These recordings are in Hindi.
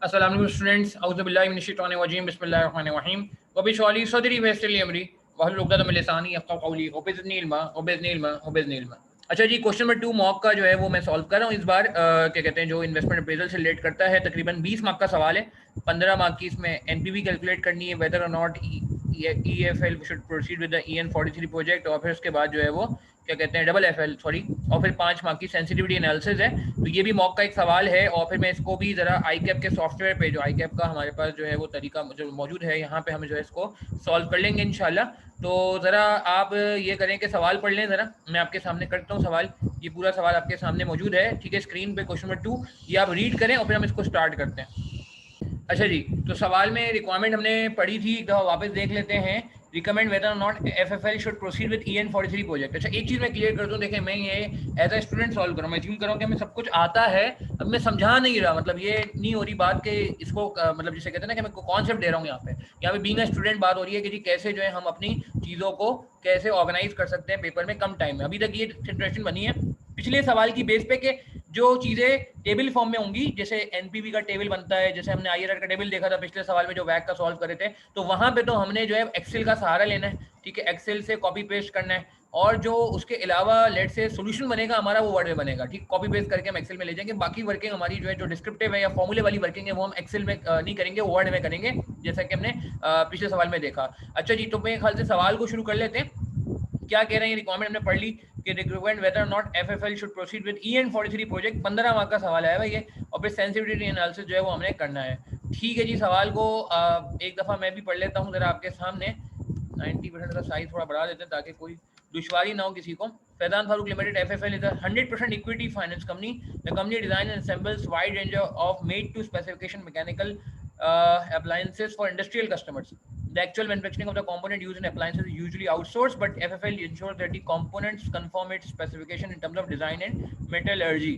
अस्सलाम वालेकुम स्टूडेंट्स, औज़ु बिल्लाहि मिनश शैतानिर रजीम, बिस्मिल्लाहिर रहमानिर रहीम। व बिशरह सदरी व यस्सिर ली अमरी वहलुल उक़दतम मिन लिसानी यफ़क़हू क़ौली व बिज़नी इल्मा व बिज़नी इल्मा व बिज़नी इल्मा। अच्छा जी, क्वेश्चन नंबर 2 मॉक का जो है वो मैं सॉल्व कर रहा हूँ इस बार। क्या कहते हैं, जो इन्वेस्टमेंट अप्रेजल से रिलेट करता है। तकरीबन 20 मार्क का सवाल है। 15 मार्क की इसमें एनपीवी कैलकुलेट करनी है, whether or not EFL should proceed with the EN 43 project, और फिर उसके बाद जो है वो क्या कहते हैं डबल एफएल सॉरी, और फिर 5 मार्क की सेंसिटिविटी एनालिसिस है। तो ये भी मॉक का एक सवाल है, और फिर मैं इसको भी जरा आई कैप के सॉफ्टवेयर पे, जो आई कैप का हमारे पास जो है वो तरीका जो मौजूद है, यहाँ पे हम जो है इसको सॉल्व कर लेंगे इंशाल्लाह। तो ज़रा आप ये करें कि सवाल पढ़ लें। ज़रा मैं आपके सामने करता हूँ सवाल। ये पूरा सवाल आपके सामने मौजूद है, ठीक है, स्क्रीन पे क्वेश्चन नंबर 2। ये आप रीड करें और फिर हम इसको स्टार्ट करते हैं। अच्छा जी, तो सवाल में रिक्वायरमेंट हमने पढ़ी थी, एक दफ़ा वापस देख लेते हैं। Recommend whether or not FFL should proceed with EN 43 project. अच्छा, एक चीज़ मैं क्लियर कर दूं, देखें मैं ये एज अ स्टूडेंट सॉल्व करूँ, मैं अज्यूम करूँ कि हमें सब कुछ आता है। अब मैं समझा नहीं रहा, मतलब ये नहीं हो रही बात कि इसको मतलब जिसे कहते हैं ना कि मैं कॉन्सेप्ट दे रहा हूँ यहाँ पे बीइंग अ स्टूडेंट बात हो रही है कि जी कैसे जो है हम अपनी चीज़ों को कैसे ऑर्गेनाइज कर सकते हैं पेपर में कम टाइम में। अभी तक ये सिचुएशन बनी है पिछले सवाल की बेस पे कि जो चीज़ें टेबल फॉर्म में होंगी, जैसे एनपीवी का टेबल बनता है, जैसे हमने आईआरआर का टेबल देखा था पिछले सवाल में जो वैक का सॉल्व करे थे, तो वहां पे तो हमने जो है एक्सेल का सहारा लेना है, ठीक है, एक्सेल से कॉपी पेस्ट करना है, और जो उसके अलावा लेट से सोल्यूशन बनेगा हमारा वो वर्ड में बनेगा, ठीक, कॉपी पेस्ट करके हम एक्सेल में ले जाएंगे। बाकी वर्किंग हमारी जो है जो डिस्क्रिप्टिव है या फॉर्मूले वाली वर्किंग है वो हम एक्सेल में नहीं करेंगे, वो वर्ड में करेंगे, जैसा कि हमने पिछले सवाल में देखा। अच्छा जी, तो मेरे ख्याल से सवाल को शुरू कर लेते हैं। क्या कह रहे हैं, रिक्वायरमेंट हमने पढ़ ली कि requirement whether not FFL should proceed with EN 43 project. 15 mark का सवाल है भाई ये, और फिर सेंसिटिविटी एनालिसिस जो है वो हमने करना है। ठीक है जी, सवाल को एक दफ़ा मैं भी पढ़ लेता हूँ ज़रा आपके सामने। 90% का साइज थोड़ा बढ़ा देते हैं ताकि कोई दुश्वारी ना हो किसी को। Faizan Farooq limited FFL is a 100% equity finance company. The company design and assembles wide range of made to specification mechanical appliances for industrial customers. The actual manufacturing of the component used in appliances is usually outsourced, but FFL ensures that the components conform its specification in terms of design and metallurgy.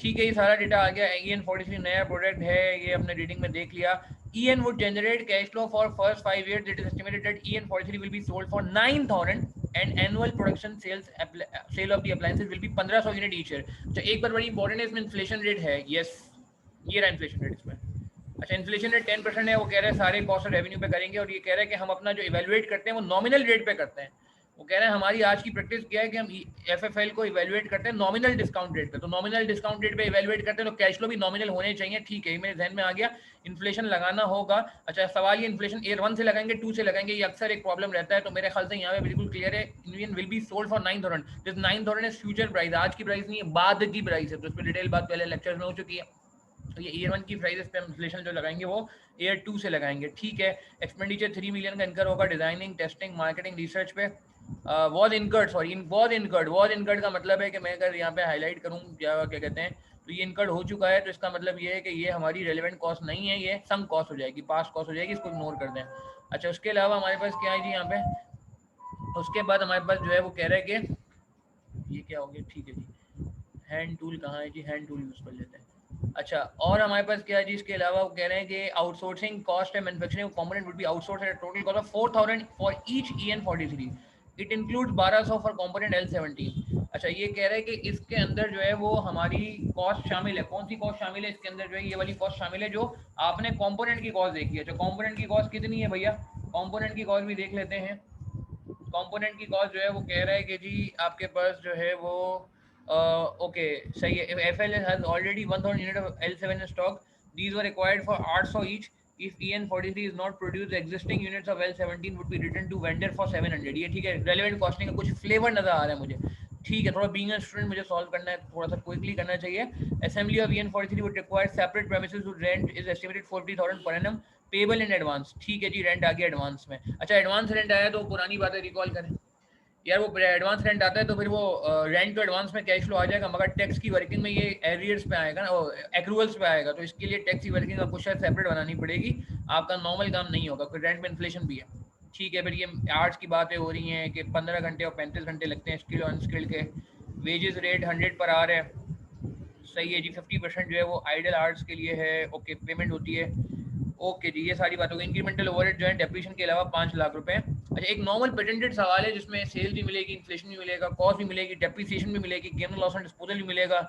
ठीक है, ये सारा डेटा आ गया। EN43 नया प्रोडक्ट है, ये हमने रीडिंग में देख लिया। EN would generate cash flow for first 5 years. It is estimated that EN43 will be sold for 9,000 and annual production sale of the appliances will be 1500 unit each year. अच्छा, एक बार बड़ी इंपॉर्टेंट है, इसमें इन्फ्लेशन रेट है। यस, ये रहा इन्फ्लेशन रेट इसमें। अच्छा, इन्फ्लेशन रेट 10% है। वो कह रहे हैं सारे कॉस्ट और रेवेन्यू पे करेंगे, और ये कह रहे हैं कि हम अपना जो इवेलुएट करते हैं वो नॉमिनल रेट पे करते हैं। वो कह रहे हैं हमारी आज की प्रैक्टिस क्या है कि हम एफएफएल को इवेलुएट करते हैं नॉमिनल डिस्काउंट रेट पे। तो नॉमिनल डिस्काउंट रेट पे इवेलुएट करते हैं तो कैश फ्लो भी नॉमिनल होने चाहिए। ठीक है, ये मेरे ध्यान में आ गया। इन्फ्लेशन लगाना होगा। अच्छा, सवाल ये इन्फ्लेशन ईयर 1 से लगाएंगे 2 से लगाएंगे, ये अक्सर एक प्रॉब्लम रहता है। तो मेरे ख्याल से यहाँ पे बिल्कुल क्लियर है, Indian will be sold for 9,000। This 9,000 is future price, आज की प्राइस नहीं है, बाद की प्राइस है। तो इस पर डिटेल बात पहले लेक्चर में हो चुकी है। तो ये ईयर 1 की प्राइस पे हम इन्फ्लेशन जो लगाएंगे वो ईयर 2 से लगाएंगे। ठीक है, एक्सपेंडिचर 3 मिलियन का इनकर होगा डिजाइनिंग, टेस्टिंग, मार्केटिंग, रिसर्च पे। Was incurred, sorry was incurred का मतलब है कि मैं अगर यहाँ पे हाईलाइट करूँ क्या क्या कहते हैं, तो ये इनकर्ड हो चुका है, तो इसका मतलब ये है कि ये हमारी रेलिवेंट कॉस्ट नहीं है, ये सम कॉस्ट हो जाएगी, पास कॉस्ट हो जाएगी, इसको इग्नोर कर दें। अच्छा, उसके अलावा हमारे पास क्या है जी यहाँ पे, उसके बाद हमारे पास जो है वो कह रहे हैं कि ये क्या हो गया। ठीक है जी, हैंड टूल कहाँ है जी, हैंड टूल यूज़ कर लेते हैं। अच्छा, और हमारे पास क्या है जी, इसके अलावा वो कह रहे हैं कि आउटसोर्सिंग कॉस्ट है manufacturing component would be outsource at total cost of 4,000 for each EN43। It includes 1200 for component L17। अच्छा, ये कह रहे हैं कि इसके अंदर जो है वो हमारी कॉस्ट शामिल है। कौन सी कॉस्ट शामिल है इसके अंदर, जो है ये वाली कॉस्ट शामिल है जो आपने कंपोनेंट की कॉस्ट देखी है। अच्छा, कंपोनेंट की कॉस्ट कितनी है भैया, कंपोनेंट की कॉस्ट भी देख लेते हैं। कंपोनेंट की कॉस्ट जो है वो कह रहा है कि जी आपके पास जो है वो ओके सही है। FL has already 1000 unit of L7 in stock. These were required for 800 each. If EN43 is not produced, the existing units of L17 would be returned to vendor for 700. ये ठीक है, रेलेवेंट कॉस्टिंग का कुछ फ्लेवर नजर आ रहा है मुझे। ठीक है, थोड़ा बीइंग अ स्टूडेंट मुझे सॉल्व करना है, थोड़ा सा क्विकली करना चाहिए। Assembly of EN43 would require separate premises whose rent is estimated 40,000 per annum payable in advance. ठीक है जी, रेंट आ गया एडवांस में। अच्छा, एडवांस रेंट आया तो पुरानी बातें रिकॉल करें यार, वो एडवांस रेंट आता है तो फिर वो रेंट तो एडवांस में कैश फ्लो आ जाएगा, मगर टैक्स की वर्किंग में ये एरियर्स पे आएगा ना, एक्रूवल्स पे आएगा। तो इसके लिए टैक्स की वर्किंग का कुछ शायद सेपरेट बनानी पड़ेगी, आपका नॉर्मल काम नहीं होगा, फिर रेंट में इन्फ्लेशन भी है। ठीक है, फिर ये आर्ट्स की बातें हो रही हैं कि 15 घंटे और 35 घंटे लगते हैं स्किल और अनस्किल्ड के। वेजेस रेट 100 पर आ रहे हैं, सही है जी। 50% जो है वो आइडल आर्ट्स के लिए है, ओके, पेमेंट होती है। ओके जी, ये सारी बात होगी। इंक्रीमेंटल ओवरहेड जो है डेप्रिसिएशन के अलावा 5 लाख रुपए। अच्छा, एक नॉर्मल पेटेंटेड सवाल है जिसमें सेल भी मिलेगी, इन्फ्लेशन भी मिलेगा, कॉस्ट भी मिलेगी, डेप्रिसिएशन भी मिलेगी, गेन लॉस एंड डिस्पोजल भी मिलेगा।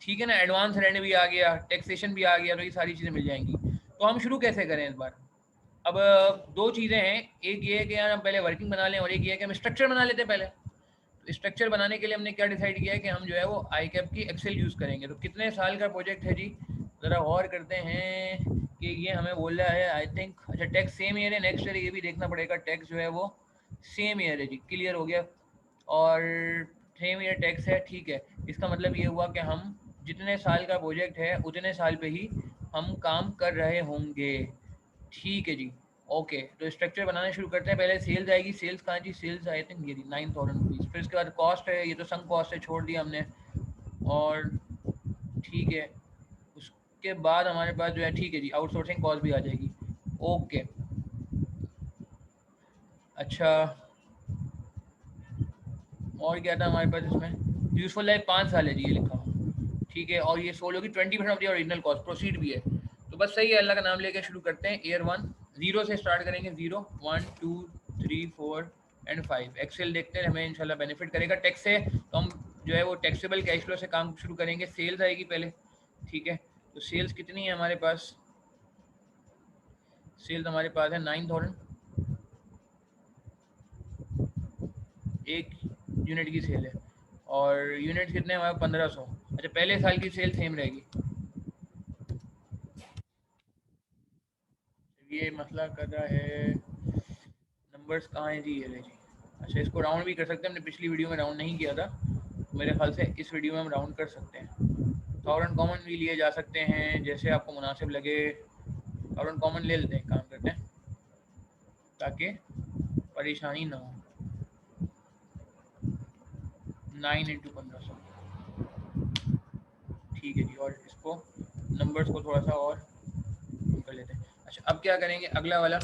ठीक है ना, एडवांस रेंट भी आ गया, टैक्सेशन भी आ गया, तो ये सारी चीज़ें मिल जाएंगी। तो हम शुरू कैसे करें इस बार? अब दो चीज़ें हैं, एक ये है कि यार हम पहले वर्किंग बना लें और एक ये है कि हम स्ट्रक्चर बना लेते हैं पहले। तो स्ट्रक्चर बनाने के लिए हमने क्या डिसाइड किया है कि हम जो है वो आई कैप की एक्सेल यूज़ करेंगे। तो कितने साल का प्रोजेक्ट है जी, ज़रा गौर करते हैं कि ये हमें बोल रहा है आई थिंक, अच्छा टैक्स सेम ईयर है, नेक्स्ट ईयर ये भी देखना पड़ेगा, टैक्स जो है वो सेम ईयर है जी, क्लियर हो गया। और सेम ईयर टैक्स है, ठीक है। इसका मतलब ये हुआ कि हम जितने साल का प्रोजेक्ट है उतने साल पे ही हम काम कर रहे होंगे, ठीक है जी। ओके, तो स्ट्रक्चर बनाना शुरू करते हैं। पहले सेल्स आएगी, सेल्स कहाँ जी, सेल्स आई थिंक ये 9000 रुपीज़। फिर इसके बाद कॉस्ट है, ये तो संक कॉस्ट है, छोड़ दिया हमने। और ठीक है, उसके बाद हमारे पास जो है, ठीक है जी, आउटसोर्सिंग कॉस्ट भी आ जाएगी। ओके, अच्छा और क्या था हमारे पास इसमें, यूजफुल लाइफ 5 साल है जी, ये लिखा हुआ, ठीक है। और ये 16 की 20% of the original cost, proceed भी है। तो बस सही है, अल्लाह का नाम लेके शुरू करते हैं। ईयर 1 जीरो से स्टार्ट करेंगे, 0 1 2 3 4 एंड 5। एक्सेल देखते हैं, हमें इंशाल्लाह बेनिफिट करेगा टैक्स से। तो हम जो है वो टैक्सेबल कैश फ्लो से काम शुरू करेंगे। सेल्स आएगी पहले, ठीक है। तो सेल्स कितनी है हमारे पास, सेल्स हमारे पास है 9000, एक यूनिट की सेल है। और यूनिट कितने हमारे 1500। अच्छा, पहले साल की सेल सेम रहेगी। ये मसला कर रहा है, नंबर्स कहाँ हैं जी, ये ले जी। अच्छा, इसको राउंड भी कर सकते हैं, हमने पिछली वीडियो में राउंड नहीं किया था, तो मेरे ख्याल से इस वीडियो में हम राउंड कर सकते हैं। तो और कॉमन भी लिए जा सकते हैं, जैसे आपको मुनासिब लगे। और कॉमन ले लेते हैं, काम करते हैं ताकि परेशानी ना हो। 9 इंटू 1500, ठीक है जी। और इसको नंबर्स को थोड़ा सा और कर लेते हैं। अच्छा, अब क्या करेंगे, अगला वाला,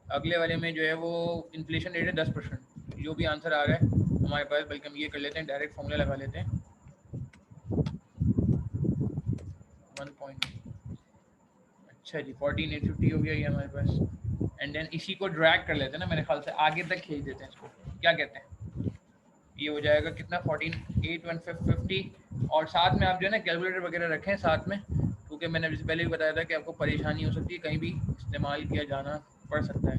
अगले वाले में जो है वो इन्फ्लेशन रेट है 10%। जो भी आंसर आ रहा है हमारे पास, बल्कि हम ये कर लेते हैं, डायरेक्ट फॉर्मूला लगा लेते हैं 1. अच्छा जी, 14850 हो गया ये हमारे पास। एंड देन इसी को ड्रैग कर लेते हैं ना, मेरे ख्याल से आगे तक खींच देते हैं इसको, क्या कहते हैं। ये हो जाएगा कितना, 1481550। और साथ में आप जो है ना कैलकुलेटर वगैरह रखें साथ में, क्योंकि मैंने पहले भी बताया था कि आपको परेशानी हो सकती है, कहीं भी इस्तेमाल किया जाना पड़ सकता है,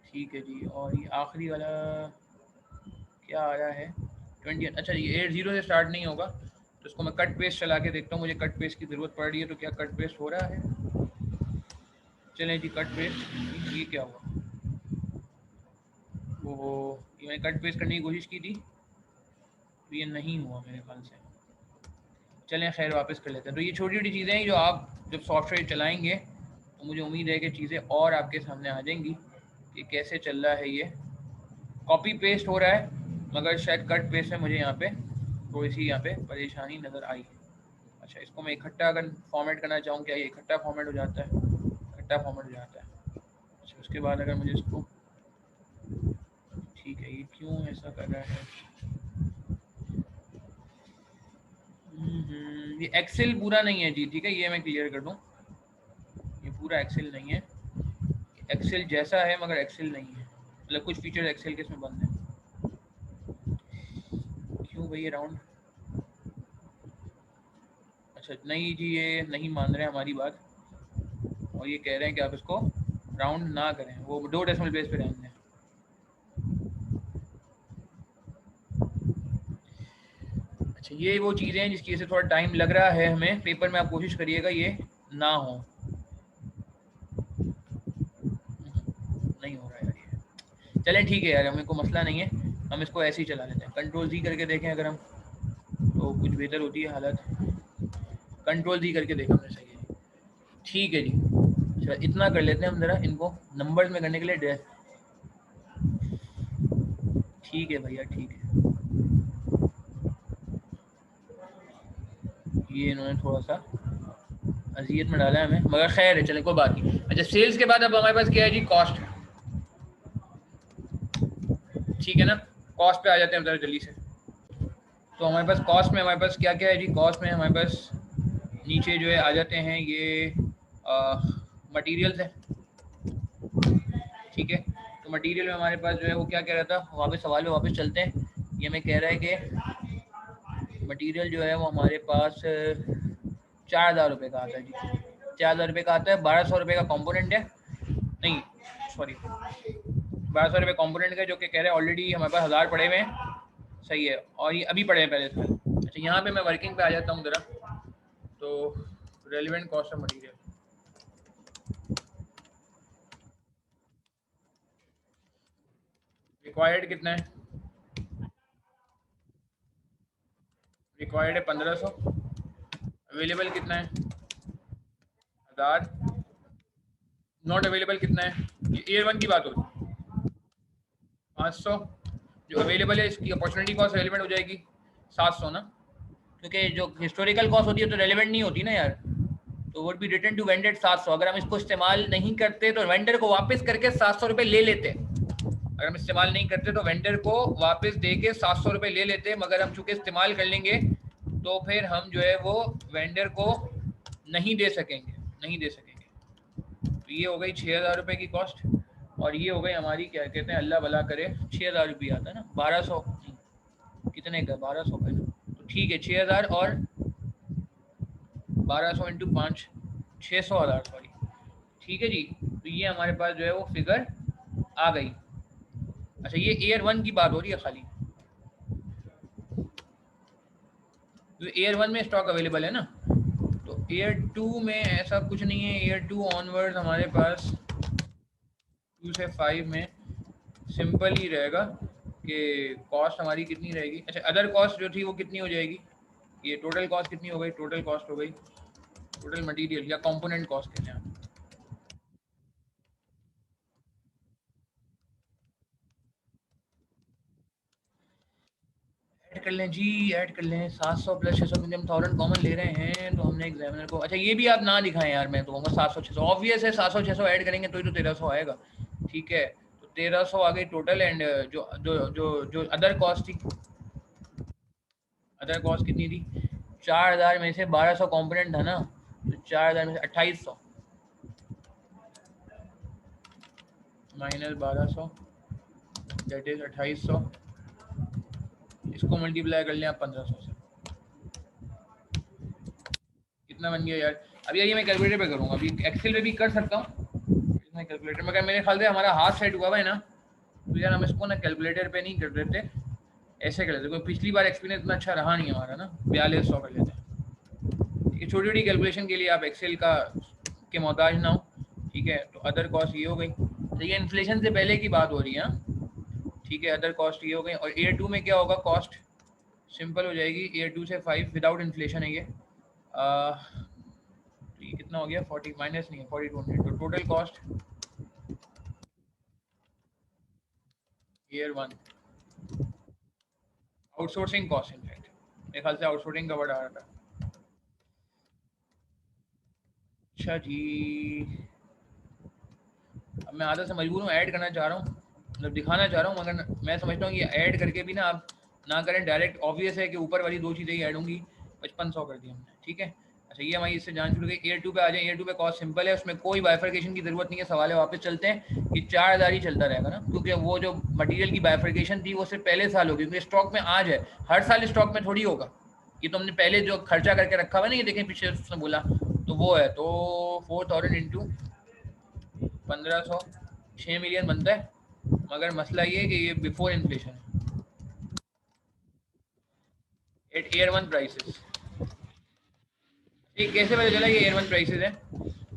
ठीक है जी। और ये आखिरी वाला क्या आ रहा है, 20। अच्छा, ये 80 से स्टार्ट नहीं होगा, तो इसको मैं कट पेस्ट चला के देखता हूँ, मुझे कट पेस्ट की ज़रूरत पड़ रही है, तो क्या कट पेस्ट हो रहा है। चलें जी, कट पेस्ट। ये क्या हुआ, वो ये मैंने कट पेस्ट करने की कोशिश की थी, तो ये नहीं हुआ मेरे ख्याल से। चलें खैर, वापस कर लेते हैं। तो ये छोटी छोटी चीज़ें हैं जो आप जब सॉफ्टवेयर चलाएंगे तो मुझे उम्मीद है कि चीज़ें और आपके सामने आ जाएंगी कि कैसे चल रहा है। ये कॉपी पेस्ट हो रहा है, मगर शायद कट पेस्ट में मुझे यहाँ पे थोड़ी सी यहाँ पे परेशानी नज़र आई है। अच्छा, इसको मैं इकट्ठा अगर फॉर्मेट करना चाहूँ, क्या ये इकट्ठा फॉर्मेट हो जाता है, इकट्ठा फॉर्मेट हो जाता है। अच्छा, उसके बाद अगर मुझे इसको, ठीक है, ये क्यों ऐसा कर रहा है। ये एक्सेल पूरा नहीं है जी, ठीक है, ये मैं क्लियर कर दूँ, ये पूरा एक्सेल नहीं है। एक्सेल जैसा है मगर एक्सेल नहीं है, मतलब कुछ फीचर एक्सेल के इसमें बंद है। क्यों भाई ये राउंड, अच्छा नहीं जी, ये नहीं मान रहे हमारी बात, और ये कह रहे हैं कि आप इसको राउंड ना करें, वो 2 डेसिमल प्लेस पे रहने दें। अच्छा, ये वो चीज़ें हैं जिसकी वजह से थोड़ा टाइम लग रहा है हमें। पेपर में आप कोशिश करिएगा ये ना हो, नहीं हो रहा है यार ये। चलें ठीक है यार, हमें को मसला नहीं है, हम इसको ऐसे ही चला लेते हैं। कंट्रोल जी करके देखें अगर हम, तो कुछ बेहतर होती है हालत। कंट्रोल जी करके देखा हमने, सही है, ठीक है जी। अच्छा, इतना कर लेते हैं हम ज़रा इनको नंबर्स में करने के लिए ड्रेस, ठीक है भैया, ठीक है। ये इन्होंने थोड़ा सा अजियत में डाला है हमें, मगर खैर है, चले कोई बात नहीं। अच्छा, सेल्स के बाद अब हमारे पास क्या है जी, कॉस्ट, ठीक है ना। कॉस्ट पे आ जाते हैं हम ज़रा जल्दी से। तो हमारे पास कॉस्ट में हमारे पास क्या क्या है जी, कॉस्ट में हमारे पास नीचे जो है आ जाते हैं ये मटेरियल्स है, ठीक है। तो मटेरियल में हमारे पास जो है वो क्या कह रहा था, वापस सवाल में वापस चलते हैं। ये मैं कह रहा है कि मटेरियल जो है वो हमारे पास 4000 रुपये का आता है जी, 4000 रुपये का आता है, 1200 रुपये का कंपोनेंट है, नहीं सॉरी 1200 रुपये कंपोनेंट का, जो कि कह रहे हैं ऑलरेडी हमारे पास 1000 पड़े हुए हैं, सही है, और ये अभी पड़े हैं पहले से। अच्छा यहाँ पे मैं वर्किंग पे आ जाता हूँ ज़रा, तो relevant cost of material required कितना है, रिक्वायर्ड है 1500, अवेलेबल कितना है 1000, नॉट अवेलेबल कितना है, ये ईयर 1 की बात होगी 500, जो अवेलेबल है इसकी अपॉर्चुनिटी कॉस्ट रेलिवेंट हो जाएगी 700 ना, क्योंकि जो हिस्टोरिकल कॉस्ट होती है तो रेलिवेंट नहीं होती ना यार, तो would be return to vendor 700। अगर हम इसको इस्तेमाल नहीं करते तो वेंडर को वापस करके 700 रुपये ले लेते, अगर हम इस्तेमाल नहीं करते तो वेंडर को वापस दे के 700 रुपये ले लेते, मगर हम चूंकि इस्तेमाल कर लेंगे तो फिर हम जो है वो वेंडर को नहीं दे सकेंगे, नहीं दे सकेंगे। तो ये हो गई 6000 रुपये की कॉस्ट, और ये हो गई हमारी क्या कहते हैं, अल्लाह भला करे 6000 रुपये आता है ना, 1200 कितने का, 1200 का ना, तो ठीक है 6000 और 1200 इंटू 5 600,000 सॉरी, ठीक है जी। तो ये हमारे पास जो है वो फिगर आ गई। अच्छा ये ईयर 1 की बात हो रही है खाली, तो ईयर 1 में स्टॉक अवेलेबल है ना, तो ईयर 2 में ऐसा कुछ नहीं है, ईयर 2 ऑनवर्ड्स हमारे पास 2 से 5 में सिंपल ही रहेगा कि कॉस्ट हमारी कितनी रहेगी। अच्छा अदर कॉस्ट जो थी वो कितनी हो जाएगी, ये टोटल कॉस्ट कितनी हो गई, टोटल कॉस्ट हो गई, टोटल मटेरियल या कंपोनेंट कॉस्ट कहते हैं, ऐड कर लें जी, ऐड कर लें 700 प्लस 600 में हम 1000 कॉमन ले रहे हैं, तो हमने एग्जामिनर को, अच्छा ये भी आप ना दिखाएं यार, मैं तो कहूँगा 700 600 ऑब्वियस है, 700 600 ऐड करेंगे तो ही तो 1300 आएगा, ठीक है, तो 1300 आ गई टोटल, एंड जो जो जो जो अदर कॉस्ट थी, अदर कॉस्ट कितनी थी, 4000 में से 1200 कॉम्पोनेंट था ना, तो 4000 में से 2800 माइनस 1200 दैट इज 2800, इसको मल्टीप्लाई कर लें आप 1500 से, कितना बन गया यार। अभी ये मैं कैलकुलेटर पे करूँगा, अभी एक्सेल पे भी कर सकता हूँ कैलकुलेटर में, अगर मेरे ख्याल से हमारा हाथ सेट हुआ है ना, तो यार हम इसको ना कैलकुलेटर पे नहीं कर देते, ऐसे कर लेते, कोई पिछली बार एक्सपीरियंस इतना अच्छा रहा नहीं हमारा ना, 4200 कर लेते हैं, ये छोटी छोटी कैलकुलेशन के लिए आप एक्सेल का के मोहताज ना हो, ठीक है। तो अदर कॉस्ट ये हो गई, तो ये इन्फ्लेशन से पहले की बात हो रही है, ठीक है, अदर कॉस्ट ये हो गई, और ईयर 2 में क्या होगा, कॉस्ट सिंपल हो जाएगी, ईयर 2 से 5 विदाउट इन्फ्लेशन है ये, तो ये कितना हो गया 40 माइनस नहीं है 4200, तो total cost year 1 outsourcing cost, in fact मेरे ख्याल से आउटसोर्सिंग का वर्ड आ रहा था। अच्छा जी, अब मैं आधा से मजबूर हूँ, ऐड करना चाह रहा हूँ, मतलब दिखाना चाह रहा हूँ, मगर मैं समझता हूँ कि ऐड करके भी ना आप ना करें डायरेक्ट, ऑब्वियस है कि ऊपर वाली दो चीज़ें ही ऐड होंगी, 5500 कर दिया हमने, ठीक है। अच्छा ये हमारी इससे जान छूट गई, ईयर 2 पे आ जाए, ईयर 2 पे कॉस्ट सिंपल है, उसमें कोई बाइफर्केशन की जरूरत नहीं है, सवाल है वापस चलते हैं कि 4000 ही चलता रहेगा ना, क्योंकि वो जो मटीरियल की बाइफर्केशन थी वो सिर्फ पहले साल होगी, क्योंकि स्टॉक में आज है, हर साल स्टॉक में थोड़ी होगा, ये तो हमने पहले जो खर्चा करके रखा हुआ ना, ये देखें पीछे उसने बोला, तो वो है, तो 4000 इंटू 1500 6 मिलियन बनता है, मगर मसला ये है कि ये बिफोर इन्फ्लेशन है, एट ईयर 1 प्राइसेस, ये कैसे पता चला ये ईयर 1 प्राइसेस है,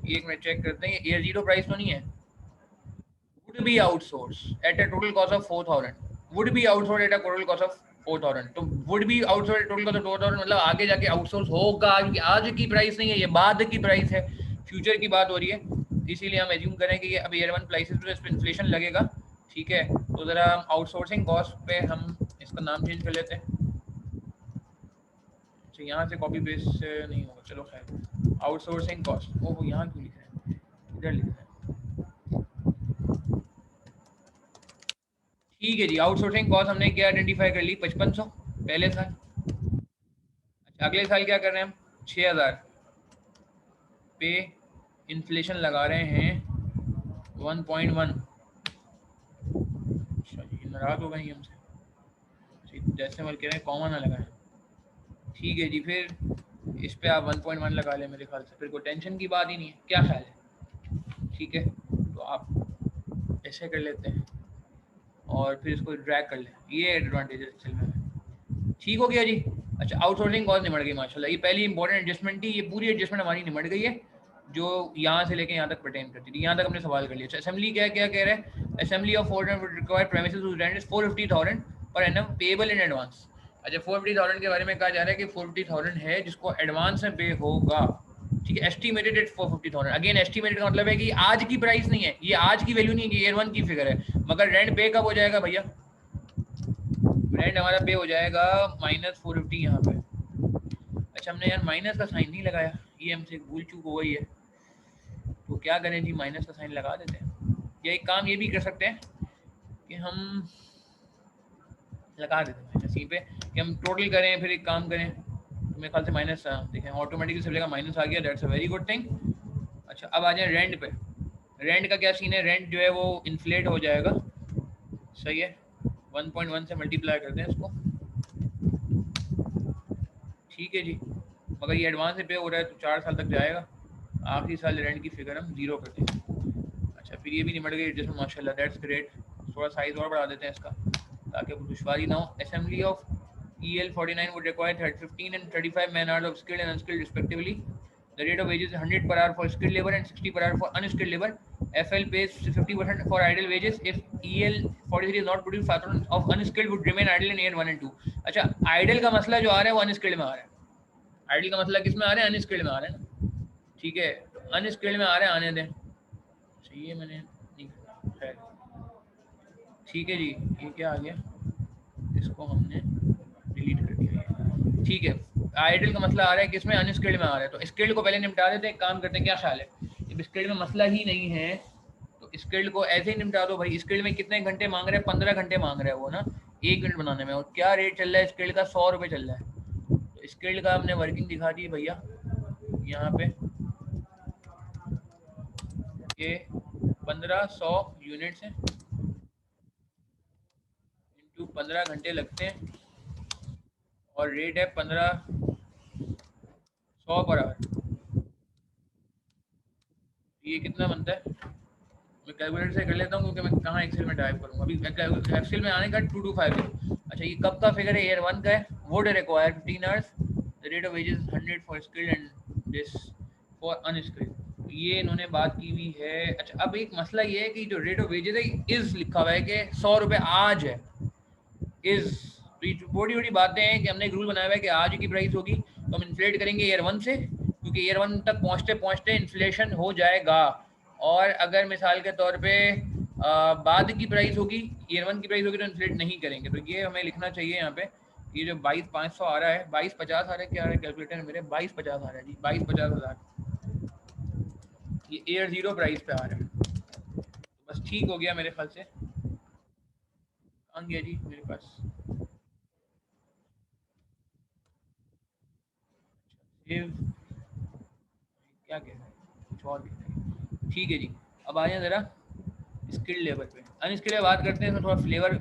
ये एक मिनट चेक करते हैं, ये ईयर 0 प्राइस तो नहीं है, would be outsourced at a total cost of 4000, would be outsourced at a total cost of 4000, तो would be outsourced at total cost of 4000 मतलब आगे जाके आउटसोर्स होगा, क्योंकि आज की प्राइस नहीं है, ये बाद की प्राइस है, फ्यूचर की बात हो रही है, इसीलिए हम एज्यूम करें कि ये अब ईयर 1 प्राइसेस पे इस पर इन्फ्लेशन लगेगा, ठीक है। तो ज़रा हम आउटसोर्सिंग कॉस्ट पे हम इसका नाम चेंज कर लेते हैं, अच्छा यहाँ से कॉपी पेस्ट से नहीं होगा, चलो खैर, आउटसोर्सिंग कॉस्ट, वो यहाँ क्यों लिख रहे हैं, इधर लिख रहे हैं, ठीक है जी। आउटसोर्सिंग कॉस्ट हमने क्या आइडेंटिफाई कर ली, 5500 पहले साल, अच्छा अगले साल क्या कर रहे हैं हम, 6000 पे इन्फ्लेशन लगा रहे हैं 1.1, अच्छा जी नाराज हो गई हमसे, जैसे मल कह रहे हैं कॉमन ना लगाएं, ठीक है जी। फिर इस पे आप 1.1 लगा लें मेरे ख्याल से, फिर कोई टेंशन की बात ही नहीं है। क्या ख्याल है? ठीक है, तो आप ऐसे कर लेते हैं और फिर इसको ड्रैग कर लें। ये एडवांटेज है एक्सेल में। ठीक हो गया जी। अच्छा, आउटसोर्सिंग कॉस्ट निमट गई माशाल्लाह। ये पहली इंपॉर्टेंट एडजस्टमेंट थी, ये पूरी एडजस्टमेंट हमारी निमट गई है जो यहाँ से लेके यहाँ तक परटेन करती थी। यहाँ तक हमने सवाल कर लिया। अच्छा, असेंबली क्या क्या कह रहा है? Assembly of foreign wood require premises whose rent is 450,000 per annum payable in advance. अच्छा, 450,000 के बारे में कहा जा रहा है कि 450,000 है जिसको एडवांस में पे होगा। ठीक है, एस्टिमेटेड एट 450,000। अगेन एस्टिमेटेड का मतलब है कि आज की प्राइस नहीं है, ये आज की वैल्यू नहीं है कि ईयर 1 की फिगर है। मगर रेंट पे कब हो जाएगा भैया? रेंट हमारा पे हो जाएगा -450 यहाँ पे। अच्छा, हमने यार माइनस का साइन नहीं लगाया, ये हमसे एक भूल चूक हो गई है। तो क्या करें जी, माइनस का साइन लगा देते हैं। या एक काम ये भी कर सकते हैं कि हम लगा देते हैं माइनस यहीं पे, कि हम टोटल करें फिर एक काम करें। तो मेरे ख्याल से माइनस देखें ऑटोमेटिकली सब जगह माइनस आ गया, that's a very good thing. अच्छा, अब आ जाए रेंट पे। रेंट का क्या सीन है? रेंट जो है वो इन्फ्लेट हो जाएगा। सही है, 1.1 से मल्टीप्लाई करते हैं इसको। ठीक है जी, मगर ये एडवांस पे हो रहा है तो 4 साल तक जाएगा। आखिरी साल रेंट की फिगर हम 0 कर देंगे। अच्छा, फिर ये भी निमट गई एडजस्ट माशाल्लाह, दैट्स ग्रेट। थोड़ा साइज और बढ़ा देते हैं इसका ताकि दुश्वारी ना हो। Assembly of EL49 would require 15 and 35 man hours of skilled and unskilled respectively. The rate of wages is 100 per hour for skilled labor and 60 per hour for unskilled labor. FL pays 50% for idle wages. If EL43 is not produced, 5,000 of unskilled would remain idle in year 1 and 2. अच्छा, आइडल का मसला जो आ रहा है वो अनस्किल्ड में आ रहा है। आइडल का मसला किस में आ रहा है? अनस्किल्ड में आ रहा है ना। ठीक है, तो अनस्किल्ड में आ रहा है, आने दें। चाहिए मैंने नहीं, खैर ठीक है जी। ये क्या आ गया, इसको हमने डिलीट कर दिया। ठीक है, आइडल का मसला आ रहा है किसमें? अनस्किल्ड में आ रहा है। तो स्किल्ड को पहले निपटा देते हैं। काम करते हैं, क्या ख्याल है? जब स्किल्ड में मसला ही नहीं है तो स्किल्ड को ऐसे ही निपटा दो भाई। स्किल्ड में कितने घंटे मांग रहे हैं? 15 घंटे मांग रहा है वो ना, 1 मिनट बनाने में। और क्या रेट चल रहा है स्किल्ड का? 100 रुपये चल रहा है। तो स्किल्ड का हमने वर्किंग दिखा दी भैया यहाँ पे। ये 1500 यूनिट्स हैं, इंटू 15 घंटे लगते हैं और रेट है 1500 पर आवर। ये कितना बनता है? मैं कैलकुलेटर से कर लेता हूँ क्योंकि मैं कहाँ एक्सेल में टाइप करूँगा अभी। एक्सेल में आने का 2250। अच्छा, ये कब का फिगर है? ईयर 1 का है। Would require 15 hours, the rate of wages 100 for skilled and this for unskilled. ये इन्होंने बात की हुई है। अच्छा, अब एक मसला ये है कि जो रेट ऑफ वेजेस है इज लिखा हुआ है कि 100 रुपये आज है। इज बड़ी बड़ी बातें हैं कि हमने एक रूल बनाया हुआ है कि आज की प्राइस होगी तो हम इन्फ्लेट करेंगे ईयर 1 से, क्योंकि ईयर 1 तक पहुँचते पहुँचते इन्फ्लेशन हो जाएगा। और अगर मिसाल के तौर पे बाद की प्राइस होगी, ईयर 1 की प्राइस होगी तो इन्फ्लेट नहीं करेंगे। तो ये हमें लिखना चाहिए यहाँ पे। ये जो 22,500 आ रहा है, 2250 आ रहा है, क्या आ रहा है कैलकुलेटर मेरे? 2250 आ रहा है जी, 22,50,000। ये ईयर 0 प्राइस पे आ रहा है। बस ठीक हो गया मेरे ख्याल से। आ गया जी मेरे पास। सेव क्या कह रहा है, कुछ और कह रहा है। ठीक है जी, अब आ जाए ज़रा स्किल्ड लेबर पे। अनस्किल्ड पे बात करते हैं तो थोड़ा फ्लेवर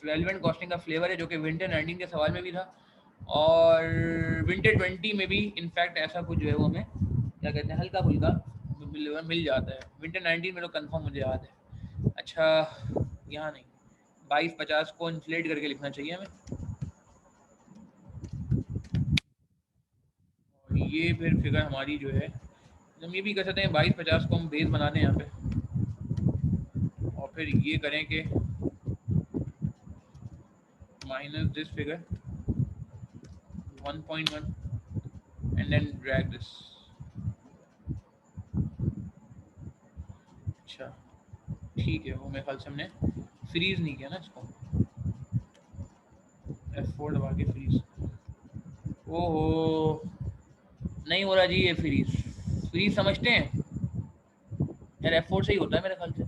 रेलिवेंट कॉस्टिंग का फ्लेवर है जो कि विंटर 19 के सवाल में भी था और विंटर 20 में भी इनफैक्ट ऐसा कुछ जो है वो हमें क्या कहते हैं हल्का फुल्का मिल जाता है। विंटर 19 में तो कंफर्म मुझे याद है। अच्छा, यहाँ नहीं, 2250 को इन्फ्लेट करके लिखना चाहिए हमें। और ये फिर फिगर हमारी जो है, हम ये भी कर सकते हैं 2250 को हम बेस बना दें यहाँ पे और फिर ये करें कि minus this figure 1.1 and then drag this। अच्छा ठीक है, वो मेरे ख्याल से हमने फ्रीज नहीं किया ना इसको, F4 दबा के फ्रीज। ओहो, नहीं हो रहा जी ये फ्रीज। फ्रीज समझते हैं यार, F4 से ही होता है मेरे ख्याल से।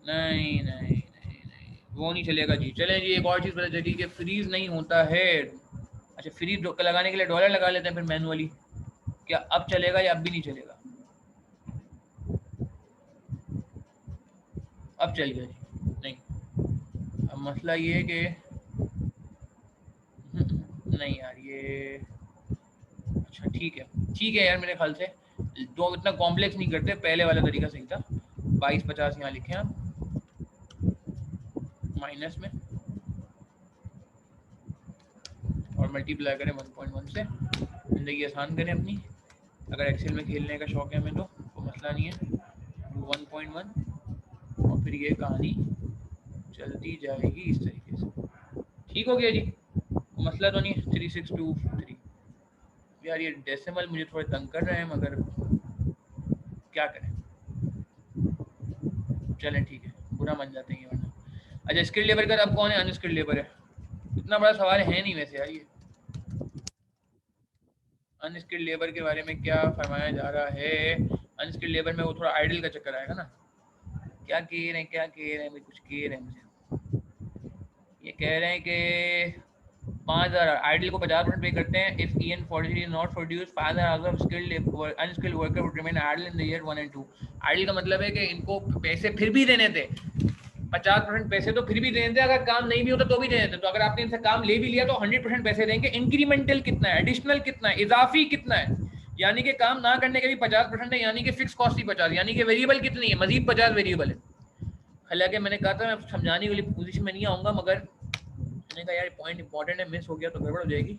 नहीं नहीं नहीं नहीं, वो नहीं चलेगा जी। चले जी, एक और चीज़ पता चली कि फ्रीज नहीं होता है। अच्छा, फ्रीज लगाने के लिए डॉलर लगा लेते हैं फिर मैनुअली। क्या अब चलेगा या अब भी नहीं चलेगा? अब चल गया जी। नहीं, अब मसला ये है कि नहीं यार ये, अच्छा ठीक है यार, मेरे ख्याल से तो इतना कॉम्प्लेक्स नहीं करते, पहले वाला तरीका सही था। 2250 यहाँ लिखे आप माइनस में और मल्टीप्लाई करें 1.1 से, ज़िंदगी आसान करें अपनी। अगर एक्सेल में खेलने का शौक है हमें तो मसला नहीं है। 1.1 और फिर ये कहानी चलती जाएगी इस तरीके से। ठीक हो गया जी, मसला तो नहीं है। 3623 यार, ये डेसिमल मुझे थोड़े तंग कर रहे हैं, मगर क्या करें, चलें ठीक है, बुरा मान जाते हैं वरना। अच्छा, स्किल्ड लेबर का अब कौन है अनस्किल्ड लेबर है? इतना बड़ा सवाल है नहीं वैसे यार। ये अनस्किल्ड लेबर के बारे में क्या फरमाया जा रहा है? अनस्किल्ड लेबर में वो थोड़ा आइडल का चक्कर आएगा ना। क्या कह रहे हैं कुछ कह रहे हैं मुझे। ये कह रहे हैं कि 5000 आइडल को 50% पे करते हैं। If EN 40 is not produce 5000 hours of skilled unskilled worker would remain idle in the year 1 and 2। Idle का मतलब है कि इनको पैसे फिर भी देने थे, 50% पैसे तो फिर भी देने थे, अगर काम नहीं भी होता तो भी देने थे। तो अगर आपने इनसे काम ले भी लिया तो 100% पैसे देंगे। इंक्रीमेंटल कितना है, एडिशनल कितना है, इजाफी कितना है, यानी कि काम ना करने के भी 50% है, यानी कि फिक्स कॉस्ट ही 50, यानी कि वेरिएबल कितनी है, मजीद 50 वेरिएबल है। हालांकि मैंने कहा था मैं समझाने वाली पोजीशन में नहीं आऊंगा, मगर मैंने कहा यार पॉइंट इंपॉर्टेंट है, मिस हो गया तो गड़बड़ हो जाएगी।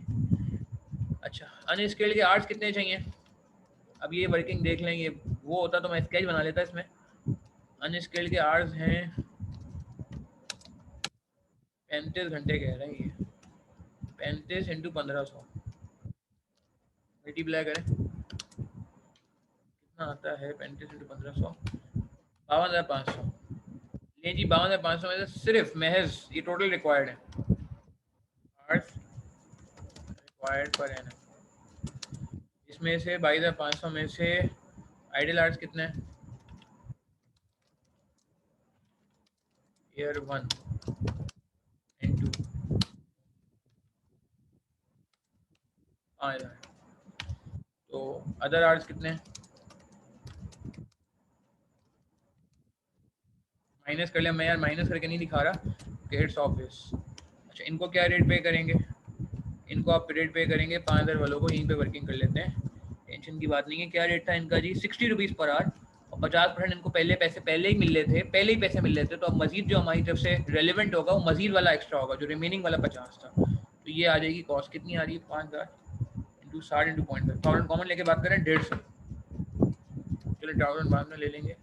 अच्छा, अनस्किल्ड के आर्ट्स कितने चाहिए? अब ये वर्किंग देख लेंगे, वो होता तो मैं स्केच बना लेता इसमें। अनस्किल्ड के आर्ट्स हैं 35 घंटे कह रहे हैं ये। 35 इंटू 1500 मल्टीप्लाई करें, कितना आता है? 35 इंटू 1500 52,500। ले जी, 52,500 में से सिर्फ महज ये टोटल रिक्वायर्ड है, आर्ट्स रिक्वायर्ड पर एनम। इसमें से 22,500 में से आइडल आर्ट्स कितने हैं? Year 1 into 5000। तो अदर आर्ट्स कितने हैं? माइनस कर लिया मैं यार, माइनस करके नहीं दिखा रहा कि इट्स ऑब्वियस। अच्छा, इनको क्या रेट पे करेंगे? इनको आप रेट पे करेंगे 5000 वालों को, यहीं पे वर्किंग कर लेते हैं, टेंशन की बात नहीं है। क्या रेट था इनका जी? 60 रुपीज़ पर आवर, और 50% इनको पहले ही मिल रहे थे, पहले ही पैसे मिल रहे थे। तो अब मजीद जो हमारी तरफ से रेलिवेंट होगा वो मजीद वाला एक्स्ट्रा होगा, जो रिमेनिंग वाला 50 था। तो ये आ जाएगी कॉस्ट, कितनी आ रही है? 5000 इंटू 60 इंटू 0.5 कॉमन लेके बात करें 150। चलो 1000 बाद में ले लेंगे,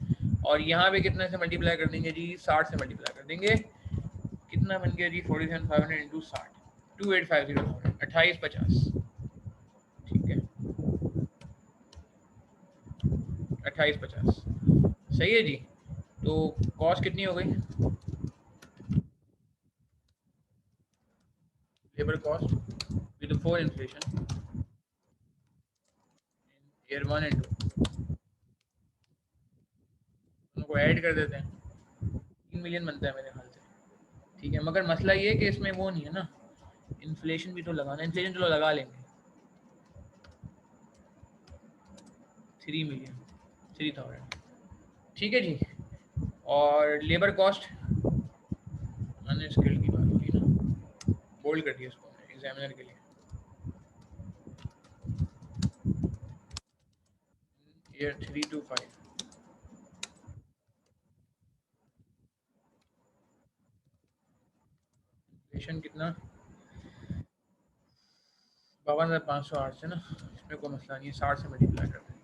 और यहाँ पे कितने से मल्टीप्लाई कर देंगे जी? 60 से मल्टीप्लाई कर देंगे। कितना बन गया जी? 47,500 इंटू 60, 2850, 2850। ठीक है, 2850 सही है जी। तो कॉस्ट कितनी हो गई? Labour cost with 4 inflation year 1 and 2, उनको ऐड कर देते हैं, 3 मिलियन बनता है मेरे ख्याल से। ठीक है, मगर मसला ये है कि इसमें वो नहीं है ना, इन्फ्लेशन भी तो लगाना। इन्फ्लेशन चलो लगा लेंगे, 3 मिलियन 3000। ठीक है जी। और लेबर कॉस्ट अनस्किल्ड की बात होगी ना, बोल्ड कर दिया इसको एग्जामिनर के लिए। ईयर 325 इन्फ्लेशन कितना? 52,508 से ना, इसमें कोई मसला नहीं है, 60 से मल्टीप्लाई कर दें।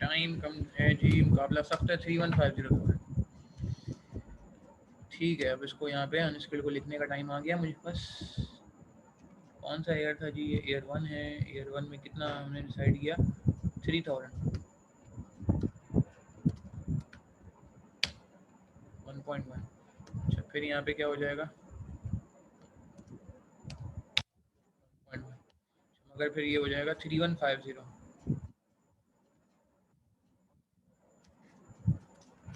टाइम कम है जी, मुकाबला सख्त है। 3150 ठीक है। अब इसको यहाँ पे अनस्किल्ड को लिखने का टाइम आ गया मुझे बस। कौन सा ईयर था जी? ये ईयर 1 है। ईयर 1 में कितना हमने डिसाइड किया? 3000 1.1। अच्छा, फिर यहाँ पे क्या हो जाएगा? 0.1, मगर फिर ये हो जाएगा 3150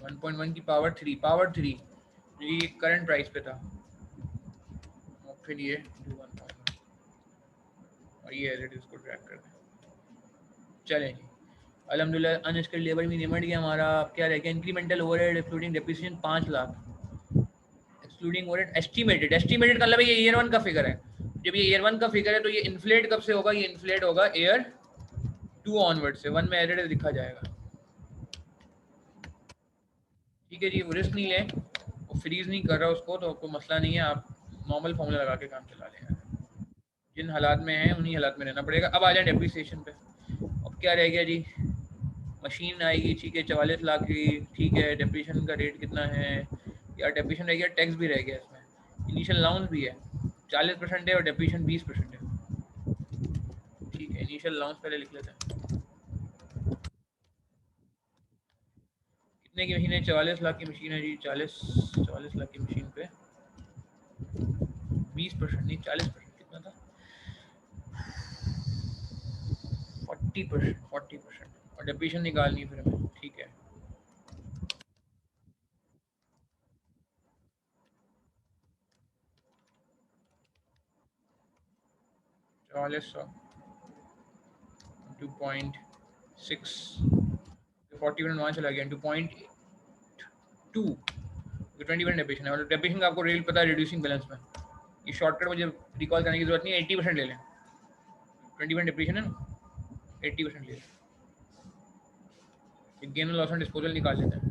1.1 की पावर 3 ये करंट प्राइस पे था, और फिर ये 1.1 और ये एज इट इसको ट्रैक कर दें। चलें जी, अल्हम्दुलिल्लाह अनस्किल्ड लेबर भी निमट गया हमारा। अब क्या रह गया? Incremental overhead excluding depreciation 5 lakh, excluding overhead estimated का मतलब ये ईयर 1 का फिगर है। जब ये एयर 1 का फिगर है तो ये इन्फ्लेट कब से होगा? ये इन्फ्लेट होगा एयर 2 ऑनवर्ड से। 1 में एडेड लिखा जाएगा। ठीक है जी, वो रिस्क नहीं लें, वो फ्रीज नहीं कर रहा उसको, तो कोई मसला नहीं है, आप नॉर्मल फॉर्मूला लगा के काम चला लें। जिन हालात में हैं उन्हीं हालात में रहना पड़ेगा। अब आ जाए डेप्रिसिएशन पे। अब क्या रह गया जी? मशीन आएगी, ठीक है, 44 लाख की, ठीक है, डेप्रिसिएशन का रेट कितना है? या डेप्रिसिएशन रह गया, टैक्स भी रह गया इसमें, इनिशियल अलाउंस भी है 40% है और डेप्रिसिएशन 20% है। ठीक है, इनिशियल अलाउंस पहले लिख लेते हैं। कितने की मशीन है? 44 लाख की मशीन है जी। 44 लाख की मशीन पे 20% नहीं, 40% कितना था? 40% और डेप्रिसिएशन निकालनी है फिर हमें। ठीक है, 4400 2.6, 40% वहाँ चला गया, 2.2, 20% डेप्रिसिएशन है। और डेप्रिसिएशन का आपको रेल पता है रिड्यूसिंग बैलेंस में। ये शॉर्टकट मुझे रिकॉल करने की जरूरत नहीं है, 80% ले लें। 20% डिप्रीशन है ना, 80% ले लें। गेन और लॉस ऑन डिस्पोजल निकाल लेते हैं।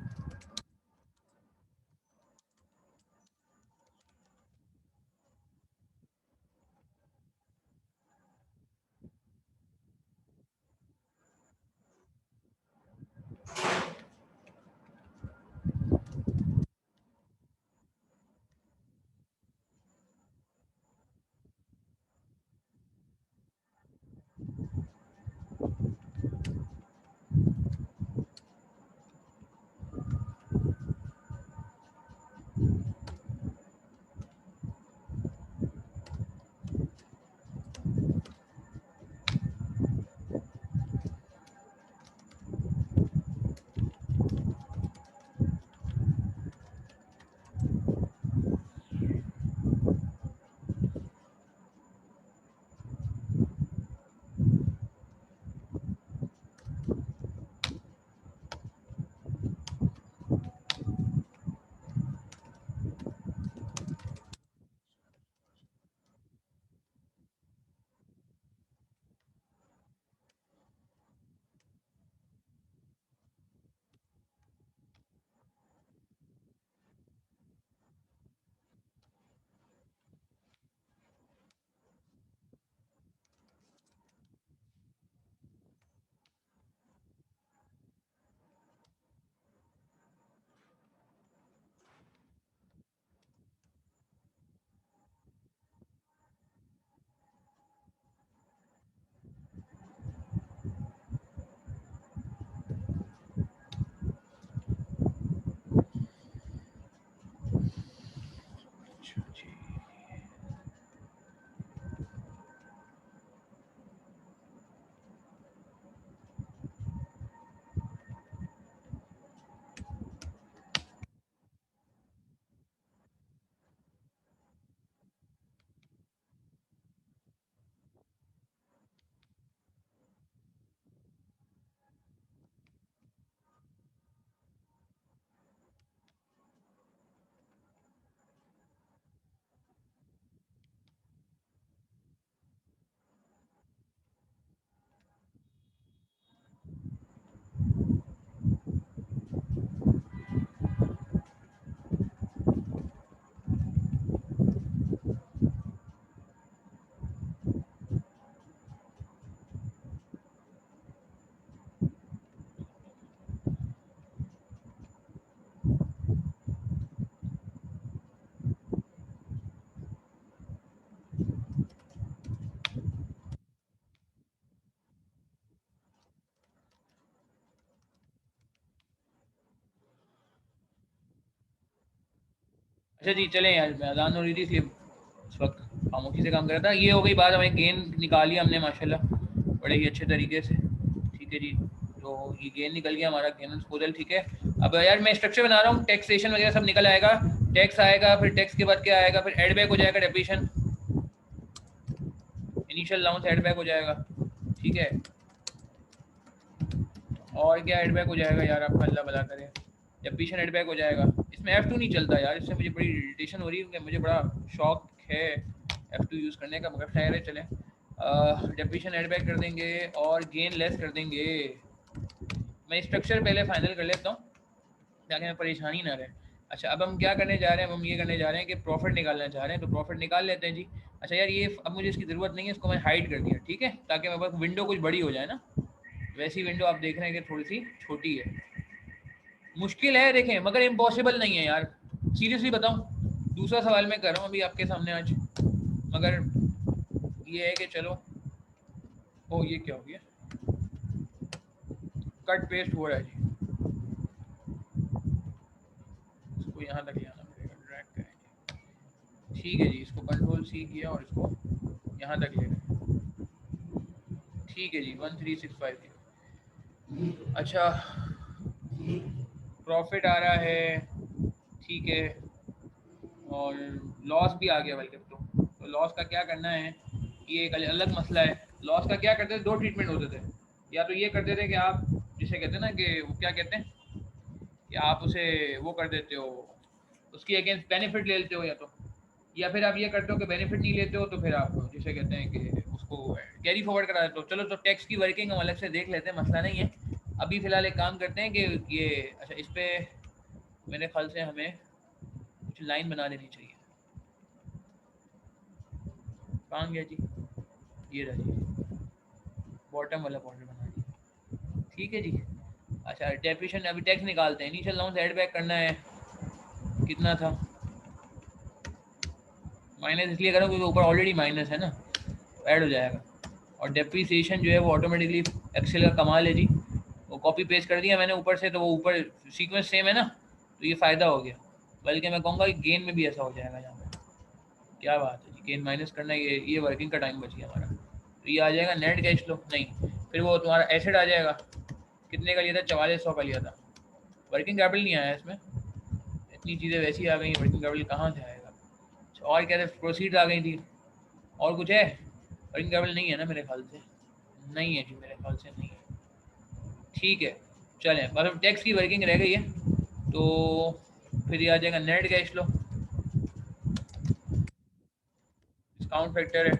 अच्छा जी, चलें यार, मैं अजान हो रही थी इसलिए इस वक्त खामोशी से काम कर रहा था। ये हो गई बात, हमें गेन निकाली हमने माशाल्लाह बड़े ही अच्छे तरीके से। ठीक है जी, तो ये गेन निकल गया हमारा, गेन डिस्पोजल। ठीक है, अब यार मैं स्ट्रक्चर बना रहा हूँ, टैक्सेशन वगैरह सब निकल आएगा। टैक्स आएगा, फिर टैक्स के बाद क्या आएगा, फिर एडबैक हो जाएगा डेप्रिसिएशन, इनिशियल अलाउंस एडबैक हो जाएगा। ठीक है, और क्या एडबैक हो जाएगा यार, आपका अल्लाह भला करे, डेप्रिसिएशन एडबैक हो जाएगा। इसमें F2 नहीं चलता यार, इससे मुझे बड़ी इरिटेशन हो रही है, मुझे बड़ा शौक है F2 यूज़ करने का, मगर खैर है चले। डेप्रिशिएशन ऐड बैक कर देंगे और गेन लेस कर देंगे। मैं स्ट्रक्चर पहले फाइनल कर लेता हूँ ताकि हमें परेशानी ना रहे। अच्छा, अब हम क्या करने जा रहे हैं, हम ये करने जा रहे हैं कि प्रॉफिट निकालना चाह रहे हैं, तो प्रॉफिट निकाल लेते हैं जी। अच्छा यार, ये अब मुझे इसकी ज़रूरत नहीं है, इसको मैं हाइड कर दिया, ठीक है, ताकि मेरे पास विंडो कुछ बड़ी हो जाए ना। वैसी विंडो आप देख रहे हैं कि थोड़ी सी छोटी है। मुश्किल है देखें, मगर इम्पॉसिबल नहीं है यार, सीरियसली बताऊं। दूसरा सवाल मैं कर रहा हूँ अभी आपके सामने आज, मगर ये है कि चलो। ओ ये क्या हो गया, कट पेस्ट हो रहा है जी, इसको यहाँ तक ले आना पड़ेगा, ड्रैग करेंगे, ठीक है जी। इसको कंट्रोल सी किया और इसको यहाँ तक ले गए, ठीक है जी। 1365 की। अच्छा, प्रॉफिट आ रहा है, ठीक है, और लॉस भी आ गया बल्कि। तो लॉस का क्या करना है, ये एक अलग मसला है। लॉस का क्या करते थे, दो ट्रीटमेंट होते थे। या तो ये करते थे कि आप जिसे कहते हैं ना कि वो क्या कहते हैं कि आप उसे वो कर देते हो, उसकी अगेंस्ट बेनिफिट ले लेते हो, या फिर आप ये करते हो कि बेनिफिट नहीं लेते हो, तो फिर आप जिसे कहते हैं कि उसको कैरी फॉरवर्ड करा देते हो। चलो, तो टैक्स की वर्किंग हम अलग से देख लेते हैं, मसला नहीं है। अभी फ़िलहाल एक काम करते हैं कि ये, अच्छा, इस पर मेरे ख्याल से हमें कुछ लाइन बना देनी चाहिए। कहाँ गया जी, ये रहा जी, बॉटम वाला बॉर्डर बना दिया, ठीक है जी। अच्छा, डेप्रिशिएशन अभी टैक्स निकालते हैं। इनिशियल अलाउंस ऐड बैक करना है, कितना था, माइनस इसलिए करो क्योंकि ऊपर ऑलरेडी माइनस है ना, तो ऐड हो जाएगा। और डेप्रीसिएशन जो है वो ऑटोमेटिकली एक्सेल का कमाल है जी, वो कॉपी पेस्ट कर दिया मैंने ऊपर से, तो वो ऊपर सीक्वेंस सेम है ना, तो ये फ़ायदा हो गया। बल्कि मैं कहूँगा कि गेन में भी ऐसा हो जाएगा यहाँ पर। क्या बात है जी, गेन माइनस करना, ये वर्किंग का टाइम बच गया हमारा। तो ये आ जाएगा नेट कैश फ्लो, नहीं, फिर वो तुम्हारा एसेट आ जाएगा। कितने का लिया था, 4400 का लिया था। वर्किंग कैपिटल नहीं आया इसमें, इतनी चीज़ें वैसी आ गई, वर्किंग कैपिटल कहाँ से आएगा। और क्या थे, प्रोसीड्स आ गई थी, और कुछ है। वर्किंग कैपिटल नहीं है ना मेरे ख्याल से, नहीं है जी, मेरे ख्याल से नहीं है, ठीक है। चलें, मतलब टैक्स की वर्किंग रह गई है, तो फिर ये आ जाएगा net cash flow. Discount factor है,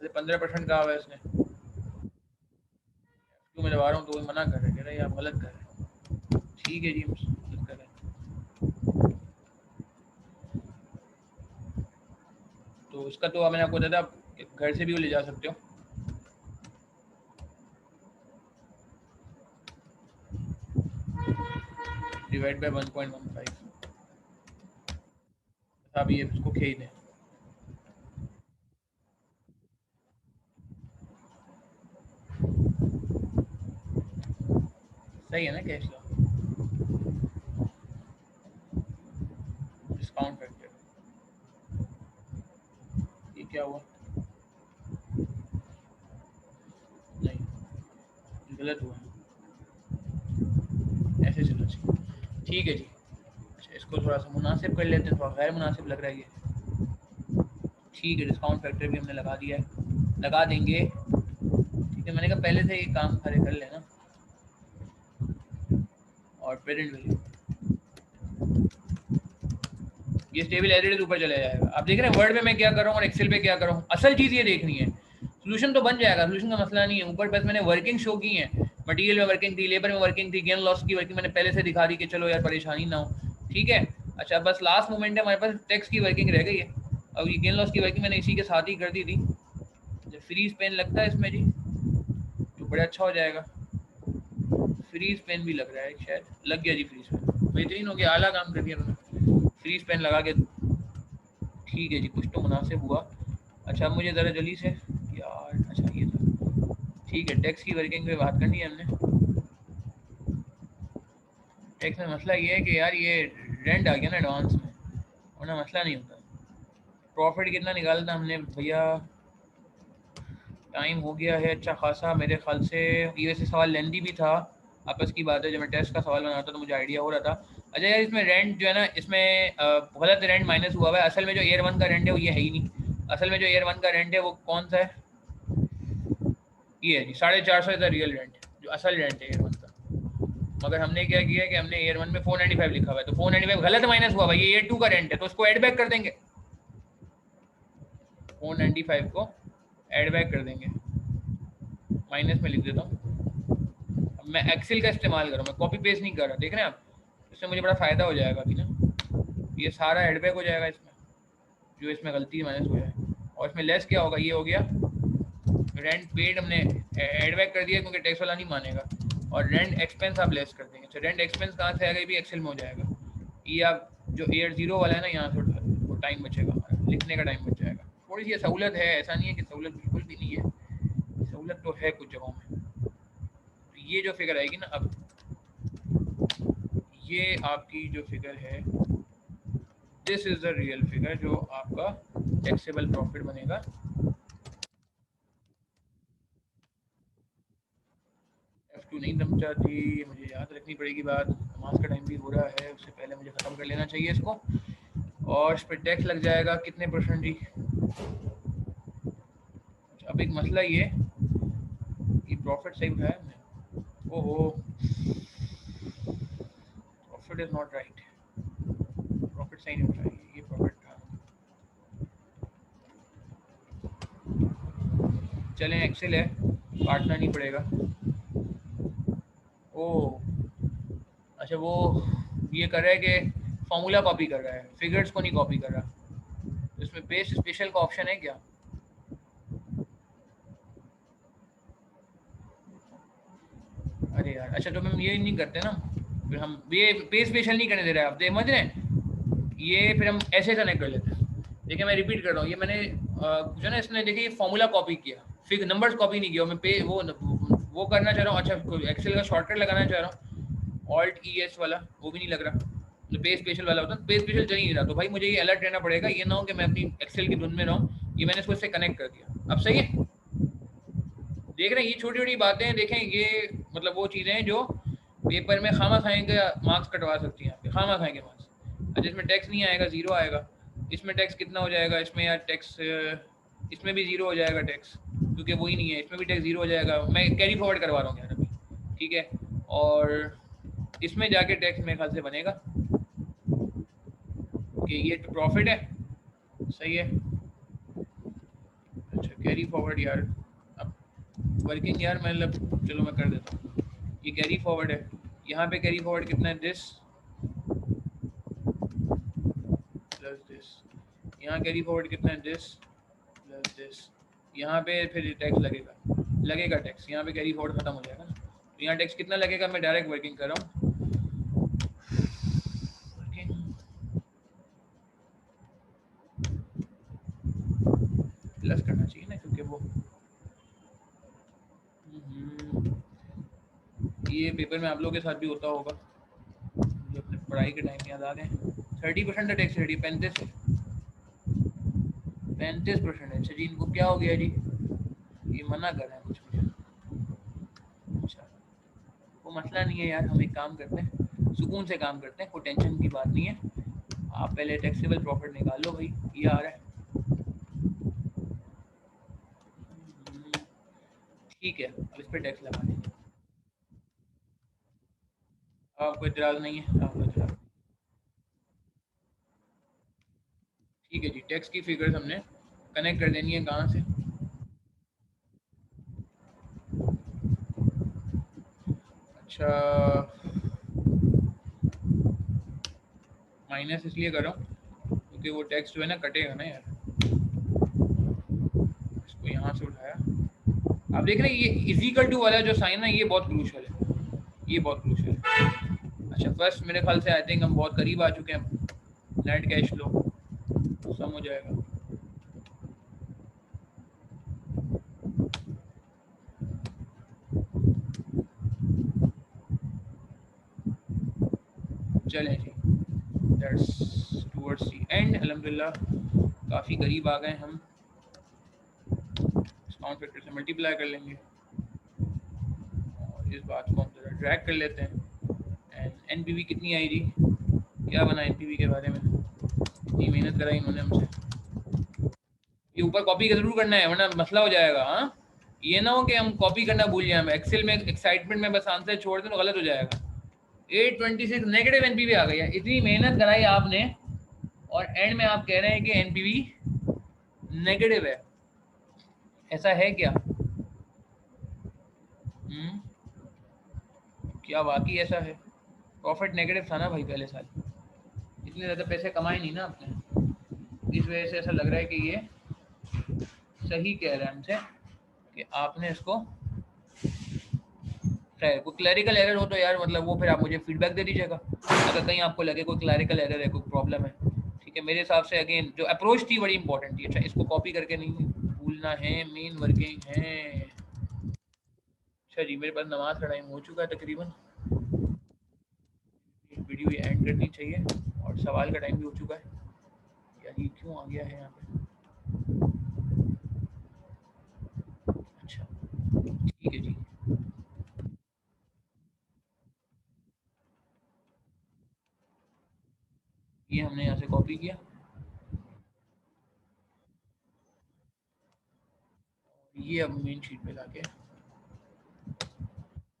15% का हुआ है इसने, क्यों मैं दबा रहा हूँ तो वो मना कर रहे, कह रहे आप गलत कर रहे हैं। ठीक है जी, हम गलत कर रहे हैं। तो इसका तो मैंने आपको बताया था, घर से भी वो ले जा सकते हो। डिवाइड बाय 1.15, अब ये इसको खींच दें। सही है ना कैश फ्लो, डिस्काउंट फैक्टर, ये क्या हुआ, नहीं गलत हुआ, ऐसे चलना चाहिए, ठीक है जी। अच्छा, इसको थोड़ा सा मुनासिब कर लेते हैं, थोड़ा गैर मुनासिब लग रहा है ये, ठीक है। डिस्काउंट फैक्टर भी हमने लगा दिया है, लगा देंगे, ठीक है। मैंने कहा पहले से ये काम खड़े कर लेना। और प्रेजेंट वैल्यू, ये स्टेबल एडिट ऊपर चला जाएगा। आप देख रहे हैं वर्ड में मैं क्या कर रहा हूँ और एक्सेल पे क्या कर रहा हूँ, असल चीज़ ये देखनी है। सोल्यूशन तो बन जाएगा, सोल्यूशन का मसला नहीं है। ऊपर बस मैंने वर्किंग शो की है, मटेरियल में वर्किंग थी, लेबर में वर्किंग थी, गेन लॉस की वर्किंग मैंने पहले से दिखा दी कि चलो यार परेशानी ना हो, ठीक है। अच्छा, बस लास्ट मोमेंट है हमारे पास, टैक्स की वर्किंग रह गई है। अब ये गेन लॉस की वर्किंग मैंने इसी के साथ ही कर दी थी। जब फ्रीज पेन लगता है इसमें जी, तो बड़ा अच्छा हो जाएगा। फ्रीज पेन भी लग रहा है, शायद लग गया जी फ्रीज पेन, बेहतरीन हो गया, आला काम कर दिया उन्होंने फ्रीज पेन लगा के, ठीक है जी, कुछ तो मुनासिब हुआ। अच्छा, अब मुझे ज़रा जल्दी से यार, अच्छा ये था, ठीक है। टैक्स की वर्किंग पे बात करनी है हमने। टैक्स में मसला ये है कि यार ये रेंट आ गया ना एडवांस में, वरना मसला नहीं होता। प्रॉफिट कितना निकालना हमने भैया, टाइम हो गया है अच्छा खासा मेरे ख्याल से। ये वैसे सवाल लेंदी भी था, आपस की बात है, जब मैं टेस्ट का सवाल बनाता तो मुझे आइडिया हो रहा था। अच्छा यार, इसमें रेंट जो है ना, इसमें गलत रेंट माइनस हुआ हुआ है। असल में जो एयर वन का रेंट है वो ये है ही नहीं। असल में जो एयर वन का रेंट है वो कौन सा है, ये है जी, 450 इज द रियल रेंट, जो असल रेंट है एयर वन का। मगर हमने क्या किया कि हमने एयर वन में 495 लिखा हुआ है, तो 495 गलत माइनस हुआ भाई, ये एयर टू का रेंट है, तो उसको एड बैक कर देंगे। 495 को एड बैक कर देंगे, माइनस में लिख देता हूँ। अब मैं एक्सेल का इस्तेमाल कर रहा हूँ, मैं कॉपी पेस्ट नहीं कर रहा, देख रहे हैं आप। इससे मुझे बड़ा फ़ायदा हो जाएगा अभी ना, ये सारा एड बैक हो जाएगा इसमें, जो इसमें गलती माइनस हो जाए। और इसमें लेस क्या होगा, ये हो गया रेंट पेड, हमने एड बैक कर दिया क्योंकि टैक्स वाला नहीं मानेगा। और रेंट एक्सपेंस आप लेस कर देंगे। अच्छा, रेंट एक्सपेंस कहाँ से आएगा, ये भी एक्सेल में हो जाएगा। ये आप जो एयर जीरो वाला है ना, यहाँ से उठा दें, वो टाइम बचेगा हमारा, लिखने का टाइम बच जाएगा। थोड़ी सी सहूलत है, ऐसा नहीं है कि सहूलत बिल्कुल भी नहीं है, सहूलत तो है कुछ जगहों में। तो ये जो फिगर आएगी ना, अब ये आपकी जो फिगर है, this is the real figure जो आपका टैक्सेबल प्रॉफिट बनेगा। F2 नहीं दमचा थी, मुझे याद रखनी पड़ेगी बात। नमाज का टाइम भी हो रहा है, उससे पहले मुझे ख़त्म कर लेना चाहिए इसको। और इस पर टैक्स लग जाएगा कितने परसेंट जी। अब एक मसला ये प्रॉफिट सही उठाया हमने, ओहो profit is not right, profit सही नहीं उठाया, ये प्रॉफिट था। चलें, एक्सेल है, काटना नहीं पड़ेगा। ओ अच्छा, वो ये कर रहा है कि फॉर्मूला कॉपी कर रहा है, फिगर्स को नहीं कॉपी कर रहा। इसमें पेस्ट स्पेशल का ऑप्शन है क्या? अरे यार, अच्छा तो हम ये नहीं करते ना, फिर हम ये पेस्ट स्पेशल नहीं करने दे रहे, आप समझ रहे हैं। ये फिर हम ऐसे कनेक्ट कर लेते हैं। देखिए मैं रिपीट कर रहा हूँ, ये मैंने जो ना इसने देखिए फॉर्मूला कॉपी किया, फिर नंबर्स कॉपी नहीं किया। मैं पे वो करना चाह रहा हूँ। अच्छा, एक्सेल का शॉर्टकट लगाना चाह रहा हूँ, ऑल्ट ई एस वाला, वो भी नहीं लग रहा। जो पे स्पेशल वाला होता है, पे स्पेशल चल नहीं रहा, तो भाई मुझे ये अलर्ट रहना पड़ेगा। ये ना हो कि मैं अपनी एक्सेल की धुन में रहूँ। ये मैंने इसको इससे कनेक्ट कर दिया, अब सही है। देख रहे हैं, ये छोटी छोटी बातें देखें, ये मतलब वो चीज़ें हैं जो पेपर में खामा खाएँ के मार्क्स कटवा सकती हैं आपके, खामा खाएँ के मार्क्स। अच्छा, इसमें टैक्स नहीं आएगा, ज़ीरो आएगा। इसमें टैक्स कितना हो जाएगा, इसमें यार टैक्स, इसमें भी ज़ीरो हो जाएगा टैक्स, क्योंकि वही नहीं है। इसमें भी टैक्स ज़ीरो हो जाएगा, मैं कैरी फॉरवर्ड करवा रहा हूँ यार अभी, ठीक है। और इसमें जाके टैक्स मेरे ख्याल से बनेगा कि ये तो प्रॉफिट है, सही है। अच्छा, कैरी फॉरवर्ड यार, अब वर्किंग यार, मतलब चलो मैं कर देता हूँ। ये कैरी फॉरवर्ड है, यहाँ पे कैरी फॉरवर्ड कितना है, दिस प्लस दिस। यहाँ कैरी फॉरवर्ड कितना है, दिस प्लस दिस। यहाँ पे फिर टैक्स लगेगा टैक्स, यहाँ पे कैरी फॉरवर्ड खत्म हो जाएगा ना। तो यहाँ टैक्स कितना लगेगा, मैं डायरेक्ट वर्किंग कर रहा हूँ। प्लस करना चाहिए ना, क्योंकि वो ये पेपर में आप लोगों के साथ भी होता होगा, जो अपने पढ़ाई के टाइम याद आ गए। 30% टैक्स रेडी, 35% है। अच्छा जी, इनको क्या हो गया जी, ये मना कर रहे हैं कुछ मुझे। अच्छा, वो मसला नहीं है यार, हम एक काम करते हैं, सुकून से काम करते हैं, कोई टेंशन की बात नहीं है। आप पहले टैक्सेबल प्रॉफिट निकाल लो भाई, ये आ रहा है, ठीक है। अब इस पर टैक्स लगा देंगे, आपको इतराज़ नहीं है, आपको इतराज़, ठीक है जी। टैक्स की फिगर्स हमने कनेक्ट कर देनी है, कहाँ से, अच्छा माइनस इसलिए कर रहा हूँ क्योंकि वो टैक्स जो है ना कटेगा ना यार। इसको यहाँ से उठाया, आप देख रहे हैं ये इजिकल टू वाला जो साइन है, ये बहुत क्रूशल है, ये बहुत क्रूशल है। अच्छा, फर्स्ट मेरे ख्याल से आई थिंक हम बहुत करीब आ चुके हैं, नेट कैश लो सम हो जाएगा। चलें जी, दैट्स टूवर्ड्स दी एंड, अल्हम्दुलिल्लाह काफ़ी करीब आ गए हम। डिस्काउंट फैक्टर से मल्टीप्लाई कर लेंगे और इस बात को हम ज़रा ड्रैग कर लेते हैं। एंड एनपीवी कितनी आई जी, क्या बना एनपीवी के बारे में, इतनी मेहनत कराई इन्होंने हमसे। ये ऊपर कॉपी जरूर करना है वरना मसला हो जाएगा। हाँ, ये ना हो कि हम कॉपी करना भूल जाए, हम एक्सेल में एक्साइटमेंट में बस आंसर छोड़ दें तो गलत हो जाएगा। 826 नेगेटिव एनपीवी आ गई है, इतनी मेहनत कराई आपने और एंड में आप कह रहे हैं कि एनपीवी नेगेटिव है, ऐसा है क्या? क्या वाकई ऐसा है? प्रॉफिट नेगेटिव था ना भाई पहले साल, इतने ज़्यादा पैसे कमाए नहीं ना आपने, इस वजह से ऐसा लग रहा है कि ये सही कह रहे हैं हमसे कि आपने इसको, खैर कोई क्लैरिकल एरर हो तो यार मतलब वो फिर आप मुझे फीडबैक दे दीजिएगा, अगर कहीं आपको लगे कोई क्लैरिकल एरर है, कोई प्रॉब्लम है। ठीक है, मेरे हिसाब से अगेन जो अप्रोच थी बड़ी इंपॉर्टेंट थी। अच्छा, इसको कॉपी करके नहीं भूलना है, मेन वर्किंग है। अच्छा जी, मेरे पास नमाज का टाइम हो चुका है तकरीबन, वीडियो ये एंड करनी चाहिए, और सवाल का टाइम भी हो चुका है। यार ये क्यों आ गया है यहाँ पे? अच्छा ठीक है जी, ये हमने यहाँ से कॉपी किया, ये अब मेन शीट पे लाके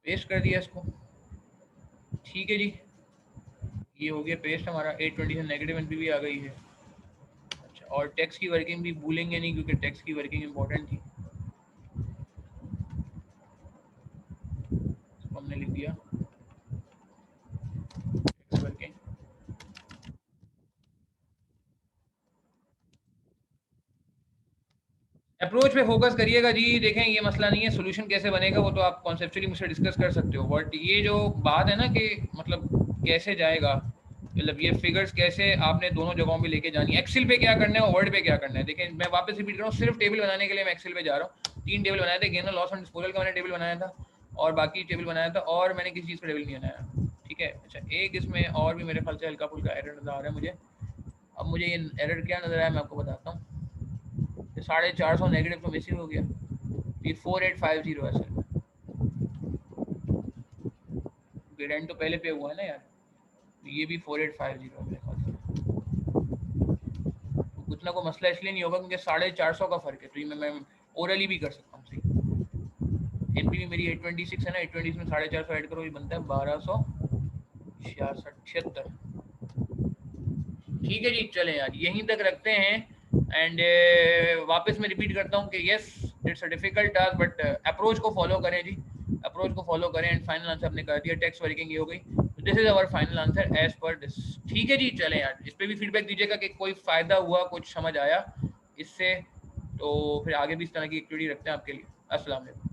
पेस्ट कर दिया इसको। ठीक है जी, ये हो गया पेस्ट हमारा। 820 से नेगेटिव एनपीवी आ गई है। अच्छा, और टेक्स्ट की वर्किंग भी भूलेंगे नहीं, क्योंकि टेक्स्ट की वर्किंग इंपॉर्टेंट थी। इसको हमने लिख दिया टेक्स्ट वर्किंग। अप्रोच पे फोकस करिएगा जी। देखें, ये मसला नहीं है, सोल्यूशन कैसे बनेगा वो तो आप कॉन्सेप्चुअली मुझसे डिस्कस कर सकते हो, बट ये जो बात है ना कि मतलब कैसे जाएगा, मतलब ये फिगर्स कैसे आपने दोनों जगहों पे लेके जानी है, एक्सेल पे क्या करना है और वर्ड पे क्या करना है। देखें, मैं वापस रिपीट कर रहा हूँ, सिर्फ टेबल बनाने के लिए मैं एक्सेल पे जा रहा हूँ। 3 टेबल बनाए थे, गेन लॉस एंड डिस्पोजल का मैंने टेबल बनाया था, और बाकी टेबल बनाया था, और मैंने किसी चीज़ का टेबल नहीं बनाया। ठीक है, अच्छा एक इसमें और भी मेरे ख्याल से हल्का फुल्का एरर नजर आ रहा है मुझे। अब मुझे ये एरर क्या नजर आया मैं आपको बताता हूँ। 450 नेगेटिव तो मिसिंग हो गया, ये 4850 है सर। रेंट तो पहले पे हुआ है ना यार, तो ये भी 4850 है मेरे ख्याल से। तो कुछ ना कोई मसला इसलिए नहीं होगा क्योंकि 450 का फर्क है, तो ये मैं ओरली भी कर सकता हूँ सही। एनपीवी मेरी 826 है ना, 820 में 450 ऐड करो, ये बनता है 1266 ठीक है जी, चले यार यहीं तक रखते हैं। एंड वापस मैं रिपीट करता हूँ कि yes it's a difficult task, but approach को फॉलो करें जी, अप्रोच को फॉलो करें। एंड फाइनल आंसर आपने कर दिया, टेक्स्ट वर्किंग ये हो गई, this is our final answer as per this. ठीक है जी, चलें यार, इस पर भी फीडबैक दीजिएगा कि कोई फ़ायदा हुआ, कुछ समझ आया इससे, तो फिर आगे भी इस तरह की एक्टिविटी रखते हैं आपके लिए। अस्सलाम वालेकुम।